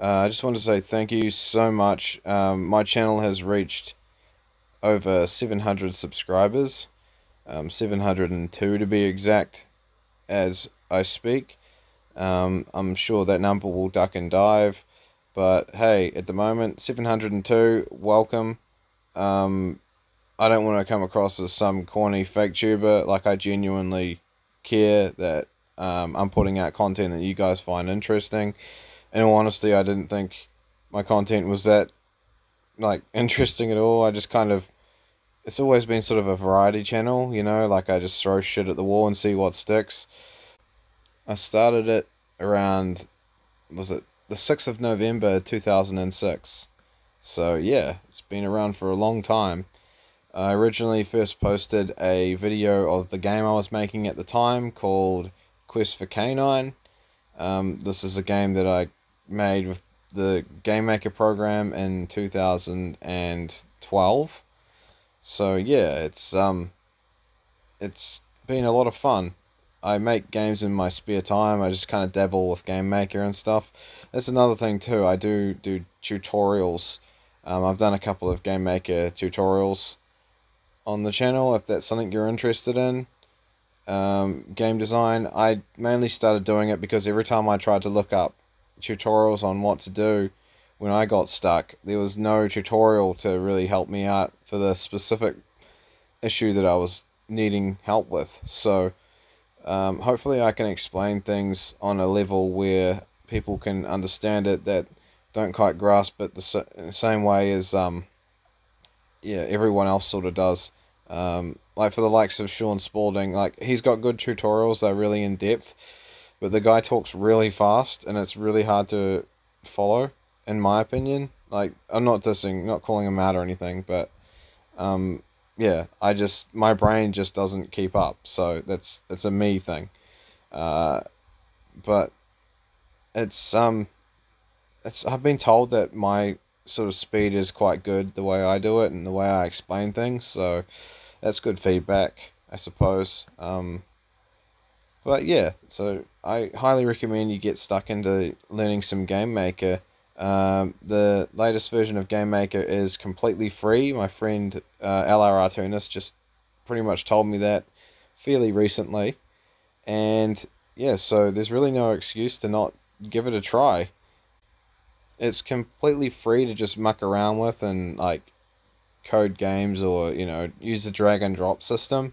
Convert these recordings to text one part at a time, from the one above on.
I just want to say thank you so much. My channel has reached over 700 subscribers, 702 to be exact, as I speak. I'm sure that number will duck and dive, but hey, at the moment, 702, welcome. Um, I don't want to come across as some corny fake tuber. Like, I genuinely care that I'm putting out content that you guys find interesting. In all honesty, I didn't think my content was that interesting at all. I just kind of It's always been sort of a variety channel, like I just throw shit at the wall and see what sticks. I started it around, was it the 6th of November 2006. So yeah, it's been around for a long time. I originally first posted a video of the game I was making at the time called Quest for Canine. This is a game that I made with the Gamemaker program in 2012. So yeah, it's been a lot of fun. I make games in my spare time. I just kind of dabble with Gamemaker and stuff. That's another thing too. I do tutorials. I've done a couple of Gamemaker tutorials on the channel if that's something you're interested in. Game design. I mainly started doing it because every time I tried to look up tutorials on what to do when I got stuck, there was no tutorial to really help me out for the specific issue that I was needing help with. So hopefully I can explain things on a level where people can understand it that don't quite grasp it the same way as everyone else sort of does. Like for the likes of Shaun Spalding, like he's got good tutorials, they're really in depth, but the guy talks really fast and it's really hard to follow, in my opinion. Like, I'm not dissing, not calling him out or anything, but yeah, my brain just doesn't keep up. So it's a me thing. Uh, but it's I've been told that my sort of speed is quite good the way I do it and the way I explain things. So that's good feedback, I suppose. But yeah, so I highly recommend you get stuck into learning some Gamemaker. The latest version of Gamemaker is completely free. My friend LR Artunis just pretty much told me that fairly recently. And yeah, so there's really no excuse to not give it a try. It's completely free to just muck around with and like code games or use the drag and drop system.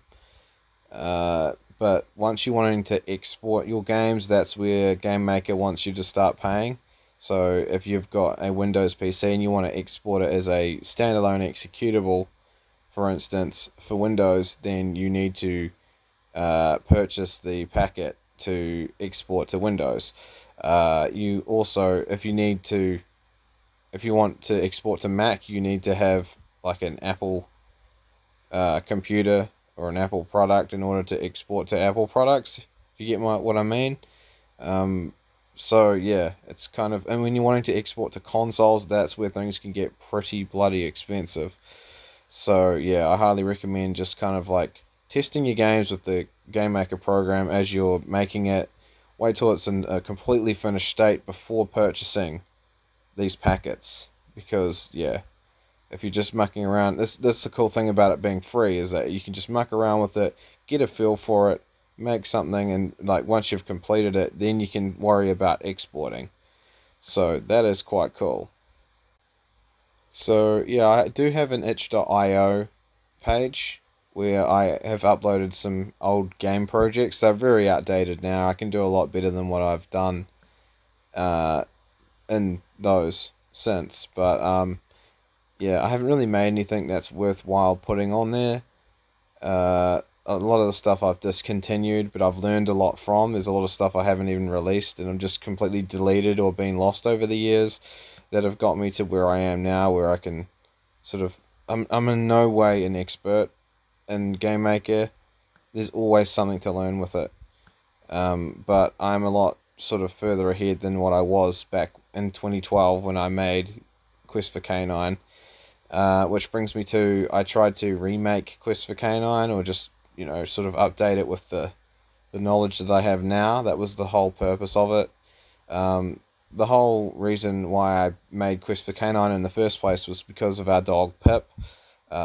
But once you're wanting to export your games, that's where GameMaker wants you to start paying. So if you've got a Windows PC and you want to export it as a standalone executable, for instance, for Windows, then you need to purchase the packet to export to Windows. You also, if you want to export to Mac, you need to have like an Apple computer or an Apple product in order to export to Apple products. If you get what I mean. So yeah, it's kind of, and when you're wanting to export to consoles, that's where things can get pretty bloody expensive. So yeah, I highly recommend just kind of like testing your games with the GameMaker program as you're making it. Wait till it's in a completely finished state before purchasing these packets, because yeah, if you're just mucking around, that's the cool thing about it being free, is that you can just muck around with it, get a feel for it, make something, and like once you've completed it, then you can worry about exporting. So that is quite cool. So yeah, I do have an itch.io page where I have uploaded some old game projects. They're very outdated now. I can do a lot better than what I've done uh, in those since. But yeah, I haven't really made anything that's worthwhile putting on there. A lot of the stuff I've discontinued, but I've learned a lot from. There's a lot of stuff I haven't even released, and I'm just completely deleted or been lost over the years that have got me to where I am now, where I can sort of. I'm in no way an expert in Game Maker. There's always something to learn with it. But I'm a lot sort of further ahead than what I was back in 2012 when I made Quest for Canine. Which brings me to, I tried to remake Quest for Canine, or just, sort of update it with the knowledge that I have now. That was the whole purpose of it. the whole reason why I made Quest for Canine in the first place was because of our dog Pip.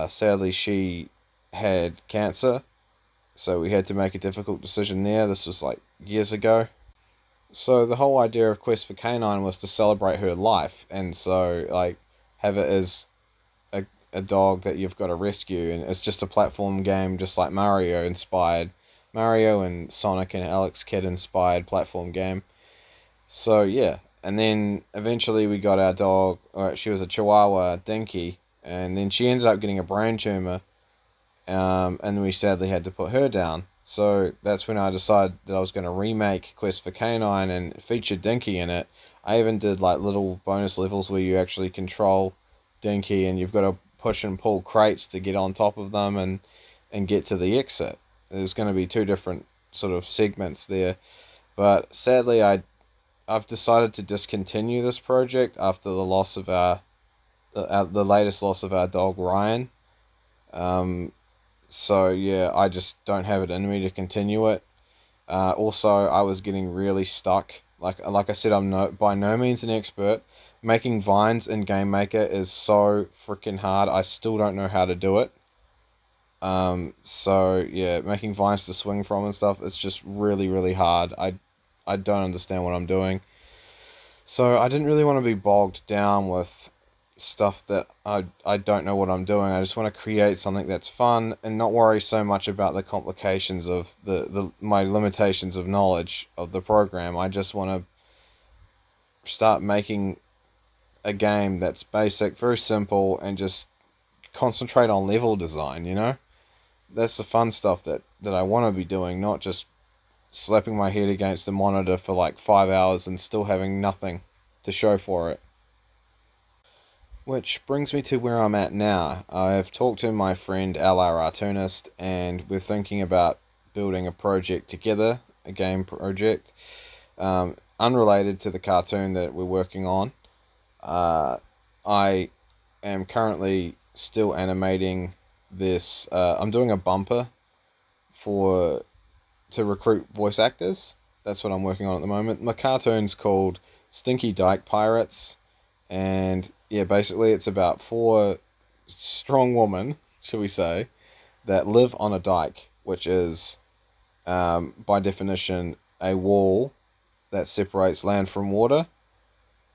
Sadly, she had cancer, so we had to make a difficult decision there. This was like years ago. So the whole idea of Quest for Canine was to celebrate her life, and so like have it as a dog that you've got to rescue, and it's just a platform game, just like Mario and Sonic and Alex Kidd inspired platform game. So yeah, and then eventually we got our dog. She was a Chihuahua, Dinky, and then she ended up getting a brain tumor, and we sadly had to put her down. So that's when I decided that I was going to remake Quest for Canine and feature Dinky in it. I even did like little bonus levels where you actually control Dinky and you've got to push and pull crates to get on top of them and get to the exit. There's going to be two different sort of segments there. But sadly, I've decided to discontinue this project after the loss of the latest loss of our dog Ryan. So yeah, I just don't have it in me to continue it. Also, I was getting really stuck. Like I said, I'm by no means an expert. Making vines in Gamemaker is so freaking hard. I still don't know how to do it. So yeah, making vines to swing from and stuff, it's just really, really hard. I don't understand what I'm doing. So I didn't really want to be bogged down with stuff that I don't know what I'm doing. I just want to create something that's fun and not worry so much about the complications of my limitations of knowledge of the program. I just want to start making a game that's basic, very simple, and just concentrate on level design, you know? That's the fun stuff that I want to be doing, not just slapping my head against the monitor for like 5 hours and still having nothing to show for it. Which brings me to where I'm at now. I've talked to my friend LR Artunist, and we're thinking about building a project together, a game project, unrelated to the cartoon that we're working on. I am currently still animating this. I'm doing a bumper to recruit voice actors. That's what I'm working on at the moment. My cartoon's called Stinky Dyke Pirates, and yeah, basically it's about four strong women, shall we say, that live on a dike, which is, by definition, a wall that separates land from water.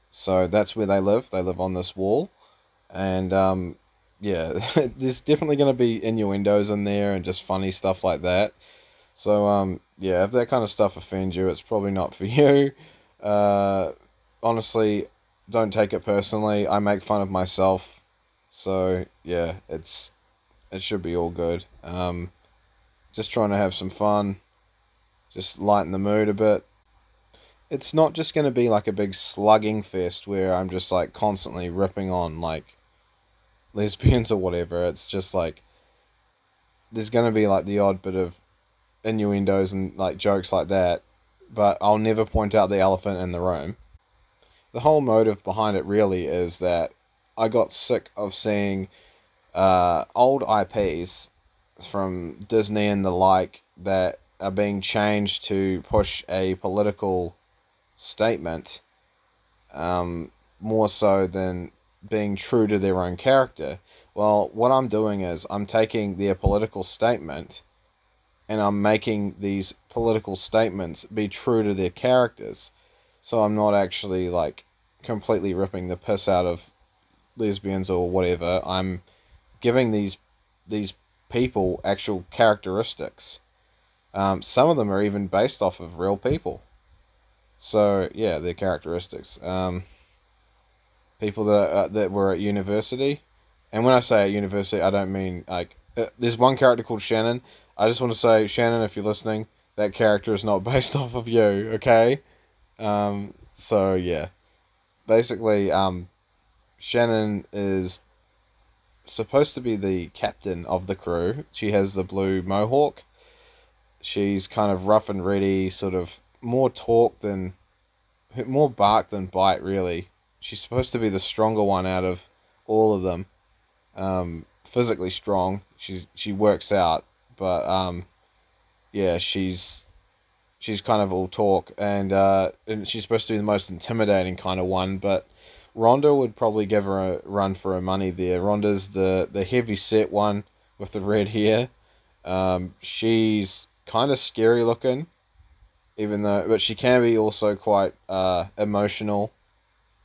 So that's where they live. They live on this wall, and yeah, there's definitely going to be innuendos in there and just funny stuff like that. So yeah, if that kind of stuff offends you, it's probably not for you. Honestly, don't take it personally. I make fun of myself, so yeah, it should be all good. Just trying to have some fun, just lighten the mood a bit. It's not just going to be like a big slugging fest where I'm just like constantly ripping on like lesbians or whatever. It's just like there's going to be like the odd bit of innuendos and like jokes like that, but I'll never point out the elephant in the room. The whole motive behind it really is that I got sick of seeing old IPs from Disney and the like that are being changed to push a political statement, more so than being true to their own character. Well, what I'm doing is I'm taking their political statement and I'm making these political statements be true to their characters. So I'm not actually like completely ripping the piss out of lesbians or whatever. I'm giving these people actual characteristics. Some of them are even based off of real people. So yeah, their characteristics. People that were at university, and when I say at university, I don't mean like there's one character called Shannon. I just want to say, Shannon, if you're listening, that character is not based off of you, okay? So yeah, basically, Shannon is supposed to be the captain of the crew. She has the blue mohawk. She's kind of rough and ready, sort of more bark than bite, really. She's supposed to be the stronger one out of all of them. Physically strong. She works out, but yeah, she's she's kind of all talk, and she's supposed to be the most intimidating kind of one, but Rhonda would probably give her a run for her money there. Rhonda's the heavy set one with the red hair. She's kind of scary looking, but she can be also quite emotional,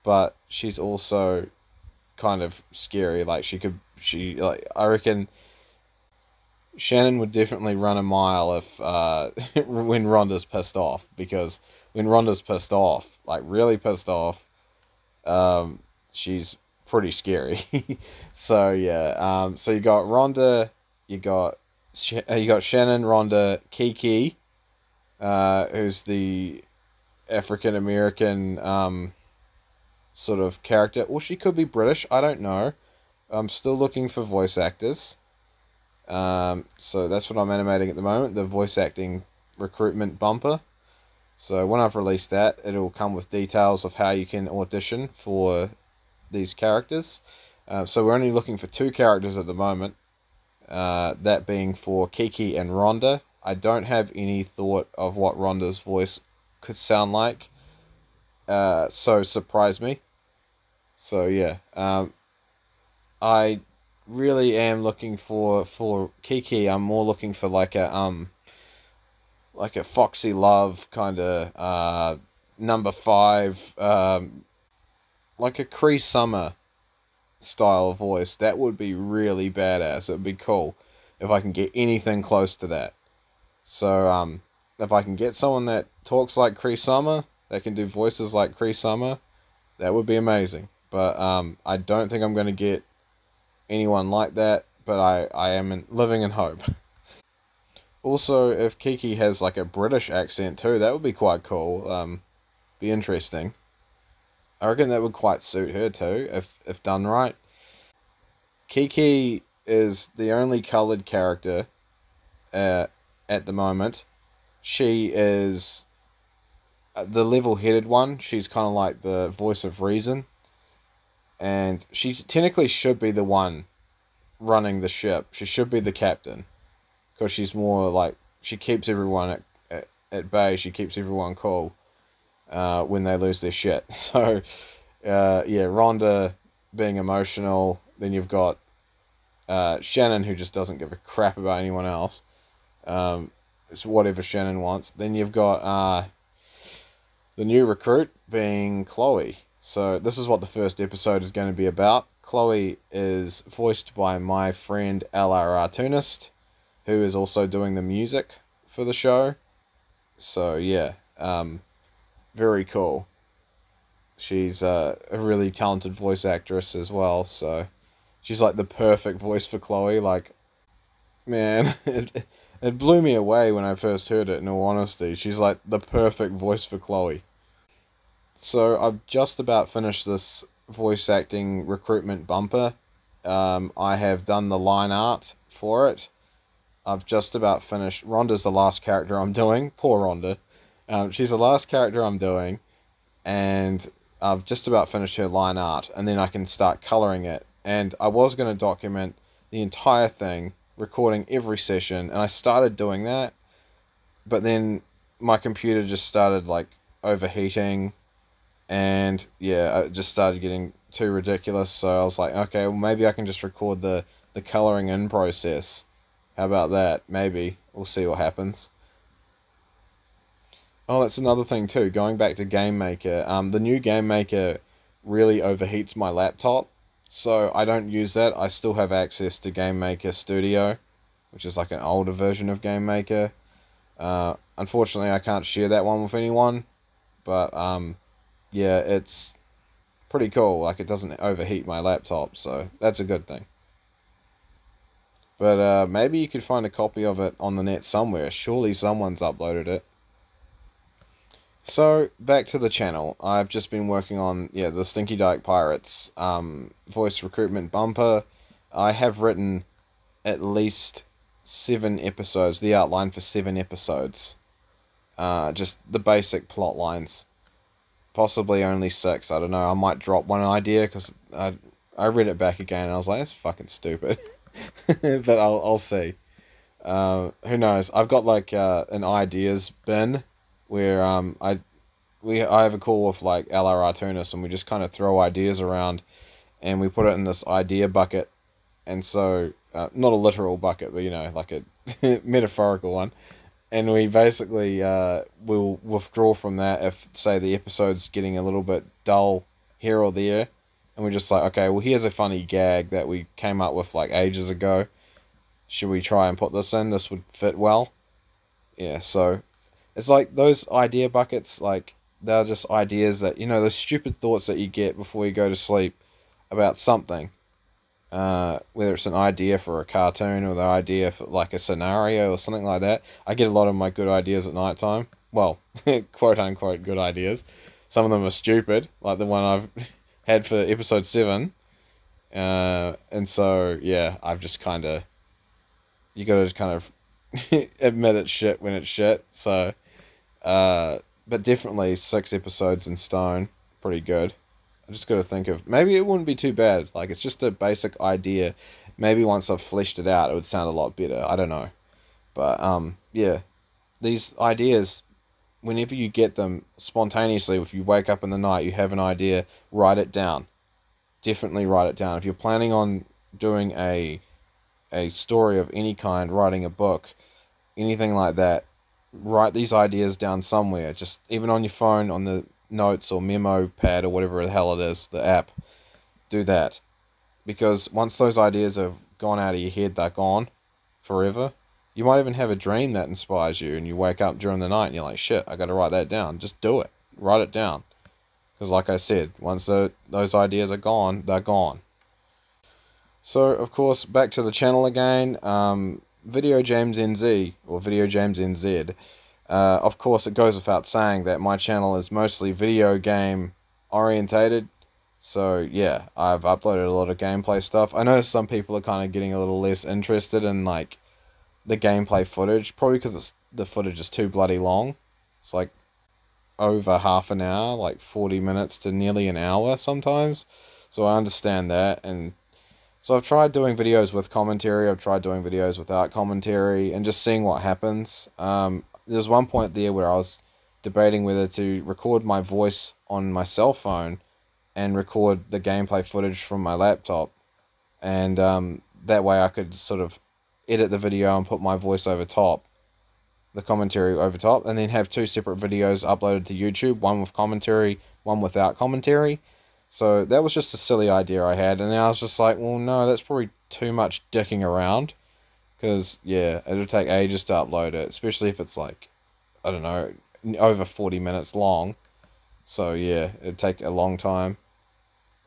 but she's also kind of scary. Like I reckon Shannon would definitely run a mile if when Rhonda's pissed off, because when Rhonda's pissed off, like really pissed off, she's pretty scary. So yeah, so you got Rhonda, you got you got Shannon, Rhonda, Kiki, who's the African American sort of character, or she could be British. I don't know. I'm still looking for voice actors. So that's what I'm animating at the moment, the voice acting recruitment bumper. So when I've released that, it'll come with details of how you can audition for these characters. So we're only looking for 2 characters at the moment, that being for Kiki and Rhonda. I don't have any thought of what Rhonda's voice could sound like, so surprise me. So yeah, I really am looking for Kiki. I'm more looking for like a Foxy Love kind of number 5, like a Cree Summer style voice. That would be really badass. It would be cool if I can get anything close to that. So if I can get someone that talks like Cree Summer, that can do voices like Cree Summer, that would be amazing. But I don't think I'm going to get anyone like that, but I am living in hope. Also, if Kiki has like a British accent too, that would be quite cool. Be interesting. I reckon that would quite suit her too, if done right. Kiki is the only coloured character at the moment. She is the level-headed one. She's kind of like the voice of reason, and she technically should be the one running the ship. She should be the captain, because she's more like, she keeps everyone at bay. She keeps everyone cool when they lose their shit. So yeah, Rhonda being emotional. Then you've got Shannon, who just doesn't give a crap about anyone else. It's whatever Shannon wants. Then you've got the new recruit being Chloe. So this is what the first episode is going to be about. Chloe is voiced by my friend LR Artunist, who is also doing the music for the show. So yeah, very cool. She's a really talented voice actress as well, so she's like the perfect voice for Chloe. Like, man, it blew me away when I first heard it, in all honesty. She's like the perfect voice for Chloe. So I've just about finished this voice acting recruitment bumper. I have done the line art for it. I've just about finished. Rhonda's the last character I'm doing. Poor Rhonda. She's the last character I'm doing, and I've just about finished her line art, and then I can start colouring it. And I was going to document the entire thing, recording every session, and I started doing that, but then my computer just started like overheating, and yeah, it just started getting too ridiculous. So I was like, okay, well, maybe I can just record the colouring in process. How about that? Maybe. We'll see what happens. Oh, that's another thing too. Going back to Gamemaker, the new Gamemaker really overheats my laptop, so I don't use that. I still have access to Gamemaker Studio, which is like an older version of Gamemaker. Unfortunately, I can't share that one with anyone, but yeah, it's pretty cool. Like, it doesn't overheat my laptop, so that's a good thing. But maybe you could find a copy of it on the net somewhere. Surely someone's uploaded it. So, back to the channel. I've just been working on, the Stinky Dyke Pirates voice recruitment bumper. I have written at least 7 episodes, the outline for 7 episodes. Just the basic plot lines. Possibly only 6, I don't know. I might drop one idea, because I read it back again and I was like, that's fucking stupid. But I'll see. Who knows? I've got like an ideas bin where I have a call with like LR Artunis, and we just kind of throw ideas around, and we put it in this idea bucket. And so, not a literal bucket, but like a metaphorical one. And we basically will withdraw from that if, say, the episode's getting a little bit dull here or there, and we're just like, okay, well, here's a funny gag that we came up with like ages ago. Should we try and put this in? This would fit well. Yeah, so it's like those idea buckets, like they're just ideas that, those stupid thoughts that you get before you go to sleep about something. Whether it's an idea for a cartoon or the idea for like a scenario or something like that. I get a lot of my good ideas at night time. Well, quote unquote good ideas. Some of them are stupid, like the one I've had for episode 7. And so, yeah, I've just you gotta kind of admit it's shit when it's shit. So, but definitely 6 episodes in stone, pretty good. I just got to think of, maybe it wouldn't be too bad. Like, it's just a basic idea. Maybe once I've fleshed it out, it would sound a lot better. I don't know. But, yeah. These ideas, whenever you get them spontaneously, if you wake up in the night, you have an idea, write it down. Definitely write it down. If you're planning on doing a story of any kind, writing a book, anything like that, write these ideas down somewhere. Just even on your phone, on the notes or memo pad or whatever the hell it is, the app. Do that, because once those ideas have gone out of your head, they're gone forever. You might even have a dream that inspires you, and you wake up during the night and you're like, shit, I gotta write that down. Just do it. Write it down, because like I said, once those ideas are gone, they're gone. So of course, back to the channel again. Video James NZ, or Video James NZ. Of course, it goes without saying that my channel is mostly video game orientated. So yeah, I've uploaded a lot of gameplay stuff. I know some people are kind of getting a little less interested in like the gameplay footage, probably because the footage is too bloody long. It's like over half an hour, like 40 minutes to nearly an hour sometimes. So I understand that, and so I've tried doing videos with commentary, I've tried doing videos without commentary, and just seeing what happens. There's one point there where I was debating whether to record my voice on my cell phone and record the gameplay footage from my laptop, and that way I could sort of edit the video and put my voice over top, the commentary over top, and then have 2 separate videos uploaded to YouTube, one with commentary, one without commentary. So that was just a silly idea I had, and I was just like, well, no, that's probably too much dicking around, because, yeah, it'll take ages to upload it, especially if it's like, I don't know, over 40 minutes long. So, yeah, it'd take a long time.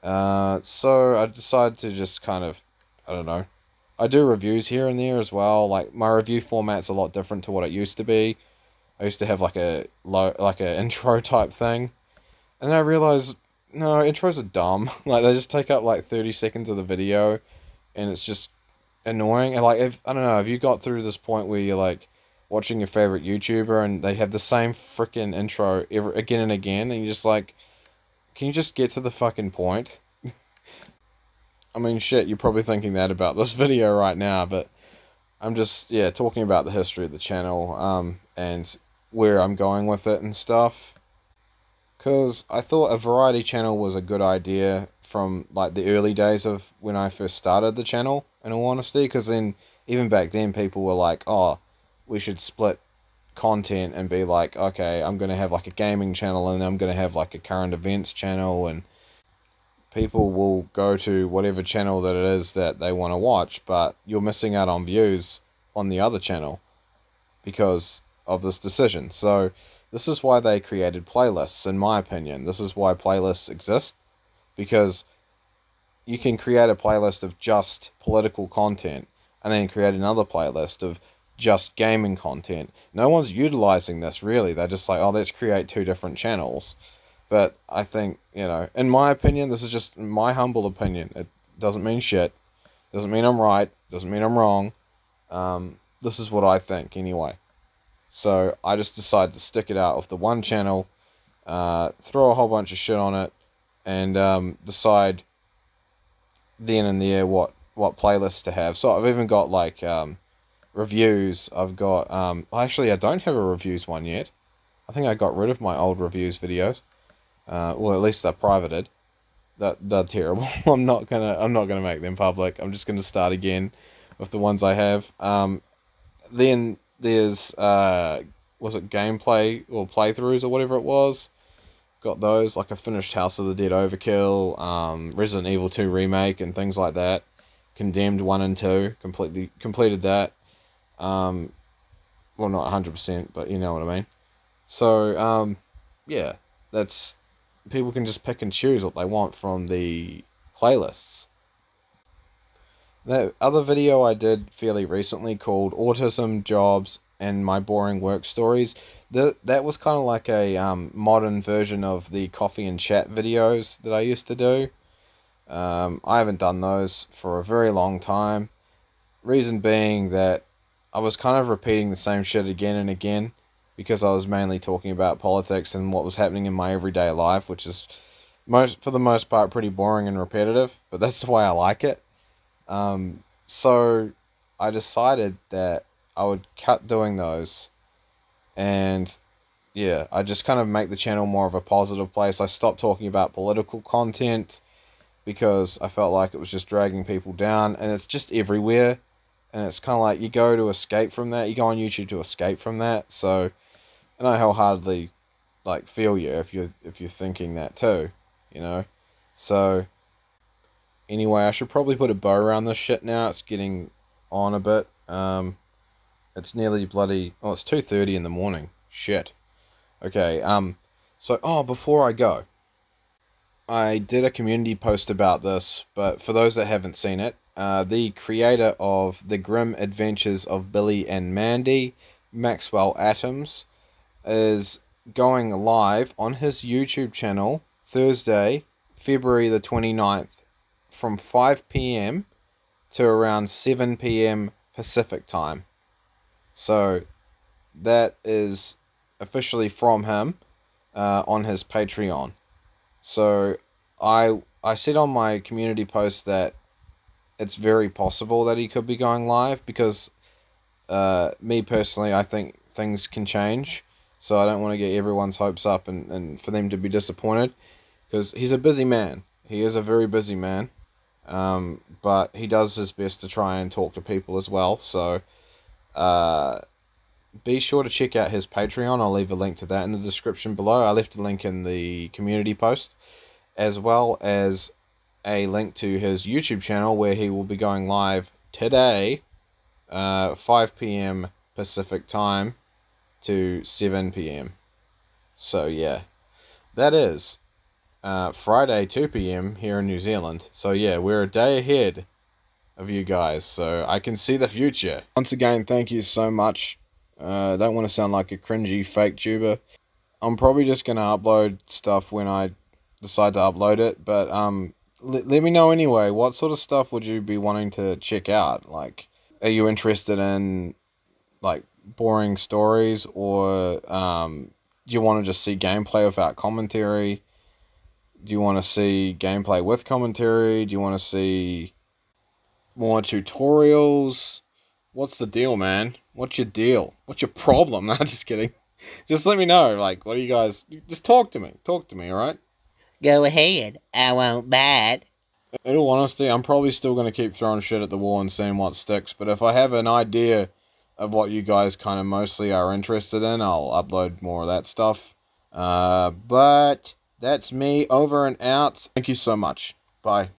So I decided to just kind of, I don't know, I do reviews here and there as well. Like, my review format's a lot different to what it used to be. I used to have like a intro type thing, and I realized, no, intros are dumb. Like, they just take up like 30 seconds of the video, and it's just annoying. And like, I don't know, have you got through this point where you're like watching your favorite YouTuber and they have the same freaking intro again and again, and you're just like, can you just get to the fucking point? I mean, shit, you're probably thinking that about this video right now, but I'm just, yeah, talking about the history of the channel, and where I'm going with it and stuff. Because I thought a variety channel was a good idea from like the early days of when I first started the channel, in all honesty, because then, even back then, people were like, oh, we should split content and be like, okay, I'm going to have like a gaming channel, and I'm going to have like a current events channel, and people will go to whatever channel that it is that they want to watch, but you're missing out on views on the other channel because of this decision. So this is why they created playlists, in my opinion. This is why playlists exist, because you can create a playlist of just political content and then create another playlist of just gaming content. No one's utilizing this, really. They're just like, oh, let's create 2 different channels. But I think, in my opinion, this is just my humble opinion. It doesn't mean shit. Doesn't mean I'm right. Doesn't mean I'm wrong. This is what I think, anyway. So I just decided to stick it out with the one channel, throw a whole bunch of shit on it, and decide then and there what playlists to have. So I've even got like reviews. I've got actually, I don't have a reviews one yet. I I think I got rid of my old reviews videos. Well, at least they're privated. They're terrible. I'm not gonna make them public. I'm just gonna start again with the ones I have. Then there's was it gameplay or playthroughs or whatever it was? Got those. Like I finished House of the Dead Overkill, Resident Evil 2 remake, and things like that. Condemned 1 and 2. Completed that. Well, not 100%, but you know what I mean. So yeah, that's people can just pick and choose what they want from the playlists. That other video I did fairly recently called Autism, Jobs, and My Boring Work Stories, that was kind of like a modern version of the coffee and chat videos that I used to do. I haven't done those for a very long time. Reason being that I was kind of repeating the same shit again and again because I was mainly talking about politics and what was happening in my everyday life, which is for the most part pretty boring and repetitive, but that's the way I like it. So I decided that I would cut doing those, and yeah, I just kind of make the channel more of a positive place. I stopped talking about political content because I felt like it was just dragging people down, and it's just everywhere, and it's kind of like you go to escape from that. You go on YouTube to escape from that. So I know how hardly feel you if you're thinking that too, you know. So anyway, I should probably put a bow around this shit now. It's getting on a bit. It's nearly bloody. Oh, it's 2:30 in the morning. Shit. Okay. So before I go, I did a community post about this, but for those that haven't seen it, the creator of The Grim Adventures of Billy and Mandy, Maxwell Atoms, is going live on his YouTube channel Thursday, February the 29th, from 5 p.m. to around 7 p.m. Pacific time. So that is officially from him on his Patreon. So I said on my community post that it's very possible that he could be going live because me personally, I think things can change. So I don't want to get everyone's hopes up and for them to be disappointed, because he's a busy man. He is a very busy man. But he does his best to try and talk to people as well. So be sure to check out his Patreon. I'll leave a link to that in the description below. I left a link in the community post, as well as a link to his YouTube channel where he will be going live today, 5 p.m. Pacific time to 7 p.m. So yeah, that is Friday 2 p.m. here in New Zealand. So yeah, we're a day ahead of you guys, so I can see the future. Once again, thank you so much. Don't want to sound like a cringy fake tuber. I'm probably just going to upload stuff when I decide to upload it, but let me know anyway, what sort of stuff would you be wanting to check out? Like, are you interested in like boring stories, or do you want to just see gameplay without commentary? Do you want to see gameplay with commentary? Do you want to see more tutorials? What's the deal, man? What's your deal? What's your problem? No, just kidding. Just let me know. Like, what do you guys... Just talk to me. Talk to me, alright? Go ahead. I won't bite. In all honesty, I'm probably still going to keep throwing shit at the wall and seeing what sticks. But if I have an idea of what you guys kind of mostly are interested in, I'll upload more of that stuff. But that's me over and out. Thank you so much. Bye.